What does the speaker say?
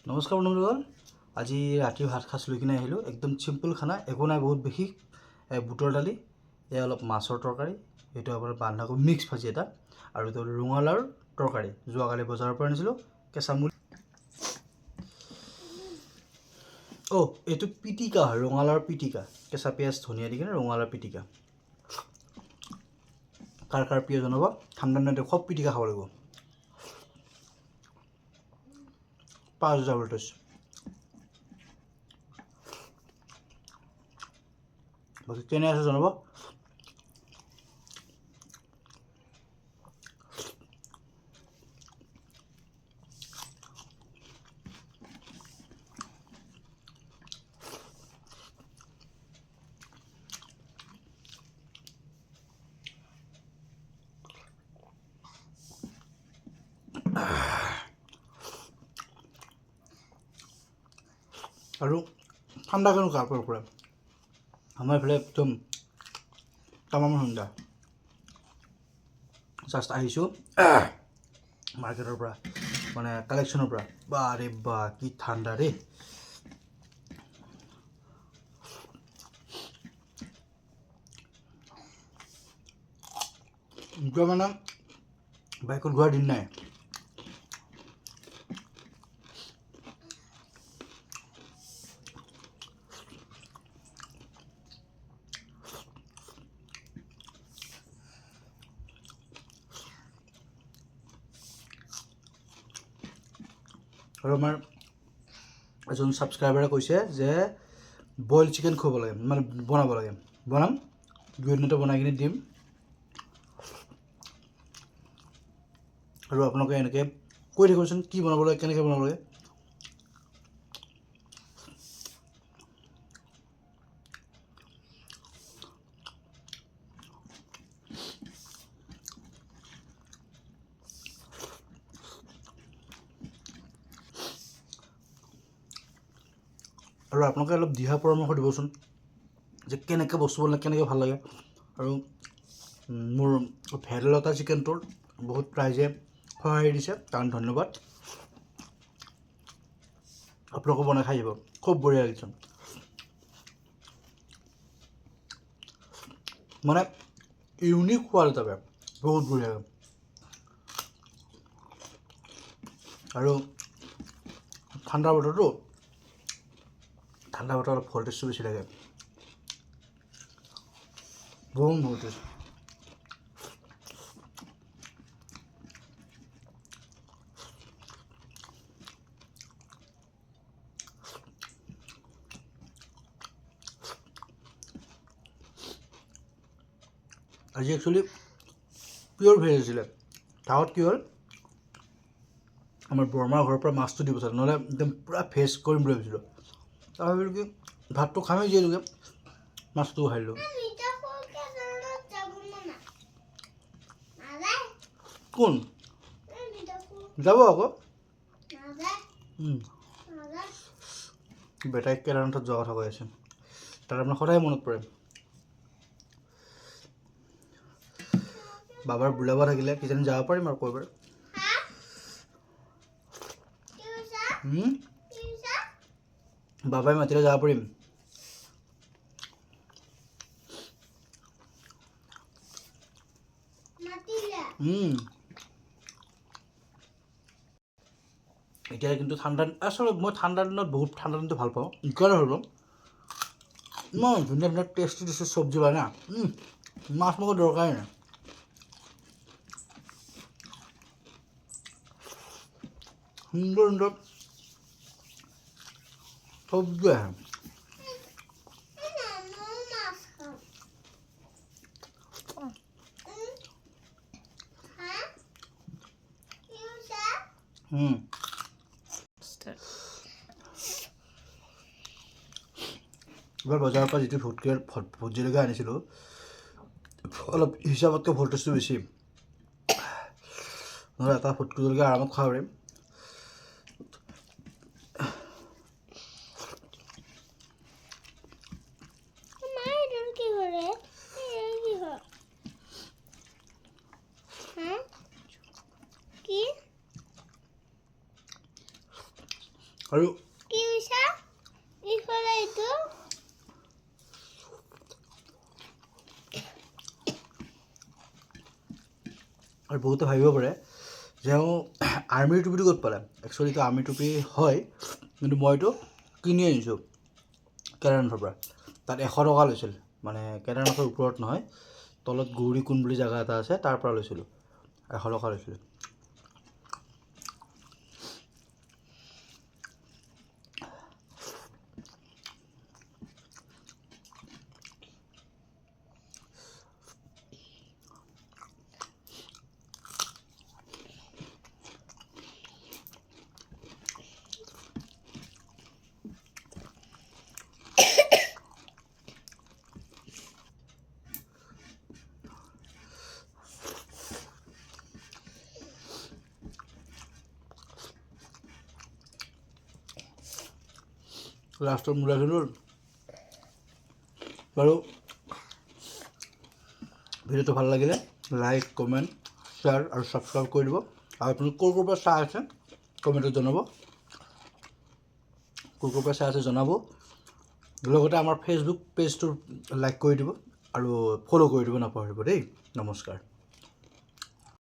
নমস্কাৰ বন্ধুসকল, আজি ৰাতিৰ ভাত সাঁজ লৈ কিনে আহিলোঁ। একদম চিম্পল খানা, একো নাই বহুত বিশেষ। বুটৰ দালি, এয়া অলপ মাছৰ তৰকাৰী, এইটো আপোনাৰ বন্ধাকবি মিক্স ভাজি এটা, আৰু এইটো ৰঙালাওৰ তৰকাৰী। যোৱাকালি বজাৰৰ পৰা আনিছিলোঁ কেঁচা মুড়ি। এইটো পিটিকা হয়, ৰঙালাওৰ পিটিকা, কেঁচা পিঁয়াজ ধনিয়া দি কিনে ৰঙালাওৰ পিটিকা। কাৰ প্ৰিয় জনাব, ঠাণ্ডা দিনতে খুব পিটিকা খাব লাগিব। 5,000 ভোল্টেজ। বাকী কেনে আছে জনাব। আৰু ঠাণ্ডা কেনেকুৱা আপোনালোকৰ পৰা? আমাৰ এইফালে একদম তামাম ঠাণ্ডা। জাষ্ট আহিছোঁ মাৰ্কেটৰ পৰা, মানে কালেকশ্যনৰ পৰা। বাৰে বা কি ঠাণ্ডা ৰে। এতিয়া মানে বাইকত ঘূৰাৰ দিন নাই। আৰু আমাৰ এজন ছাবস্ক্ৰাইবাৰে কৈছে যে বইল চিকেন খুৱাব লাগে, মানে বনাব লাগে। বনাম, 2 দিনতে বনাই কিনে দিম। আৰু আপোনালোকে এনেকৈ কৈ থাকিবচোন কি বনাব লাগে, কেনেকৈ বনাব লাগে। আৰু আপোনালোকে অলপ দিহা পৰামৰ্শ দিবচোন যে কেনেকৈ বস্তু বনালে কেনেকৈ ভাল লাগে। আৰু মোৰ ভেদাইলতা চিকেনটোৰ বহুত ৰাইজে সঁহাৰি দিছে, কাৰণ ধন্যবাদ। আপোনালোকে বনাই খাই যাব, খুব বঢ়িয়া লাগিছে। মানে ইউনিক সোৱাদ এটা পায়, বহুত বঢ়িয়া। আৰু ঠাণ্ডা বতৰটো, ঠাণ্ডা বতৰত অলপ ভল্টেজটো বেছি লাগে, বহুত ভল্টেজ। আজি একচুৱেলি পিয়'ৰ ভেজ আছিলে। গাঁৱত কি হ'ল, আমাৰ বৰমাৰ ঘৰৰ পৰা মাছটো দি পঠালে, নহ'লে একদম পূৰা ভেজ কৰিম বুলি ভাবিছিলোঁ। তাৰ ভাবিলোঁ কি ভাতটো খামেই যিহেতুকে, মাছটোও খাই দিলোঁ। কোন যাব আকৌ? বেটাই কেদাৰনাথত যোৱা কথা কৈ আছে, তাত আপোনাৰ সদায় মনত পৰে। বাবাৰ বোলাব থাকিলে কিজানি যাব পাৰিম আৰু ক'ৰবাৰ। বাবাই মাতিলে যাব পাৰিম। এতিয়া কিন্তু ঠাণ্ডা, আচলতে মই ঠাণ্ডা দিনত বহুত ঠাণ্ডা দিনটো ভাল পাওঁ। কিয় ভাল পাওঁ, ইমান ধুনীয়া ধুনীয়া টেষ্টি টেষ্টি চব্জি পায় না, মাছ মাংস দৰকাৰেই নাই। সুন্দৰ সুন্দৰ চব্জি আহে। এবাৰ বজাৰৰ পৰা যিটো ভোট জলকীয়া আনিছিলোঁ, অলপ হিচাপতকৈ ভল্টেজটো বেছি, নহ'লে এটা ভোট জলকীয়া আৰামত খাব পাৰিম। আৰু কি কৈছা ইফালে এইটো আৰু বহুতে ভাবিব পাৰে যে আৰ্মিৰ টুপিটো ক'ত পালে একচুৱেলি এইটো আৰ্মিৰ টুপি হয় কিন্তু মই এইটো কিনি আনিছোঁ কেদাৰনাথৰ পৰা তাত 100 টকা লৈছিল মানে কেদাৰনাথৰ ওপৰত নহয় তলত গৌৰীকুণ্ড বুলি জেগা এটা আছে তাৰ পৰা লৈছিলোঁ 100 টকা লৈছিলোঁ লাষ্টৰ মূলাখিনি বাৰু ভিডিঅ'টো ভাল লাগিলে লাইক কমেণ্ট শ্বেয়াৰ আৰু ছাবস্ক্ৰাইব কৰি দিব আৰু আপুনি ক'ৰ পৰা চাই আছে কমেণ্টত জনাব ক'ৰ পৰা চাই আছে জনাব লগতে আমাৰ ফেচবুক পেজটো লাইক কৰি দিব আৰু ফ'ল' কৰি দিব নাপাহৰিব দেই নমস্কাৰ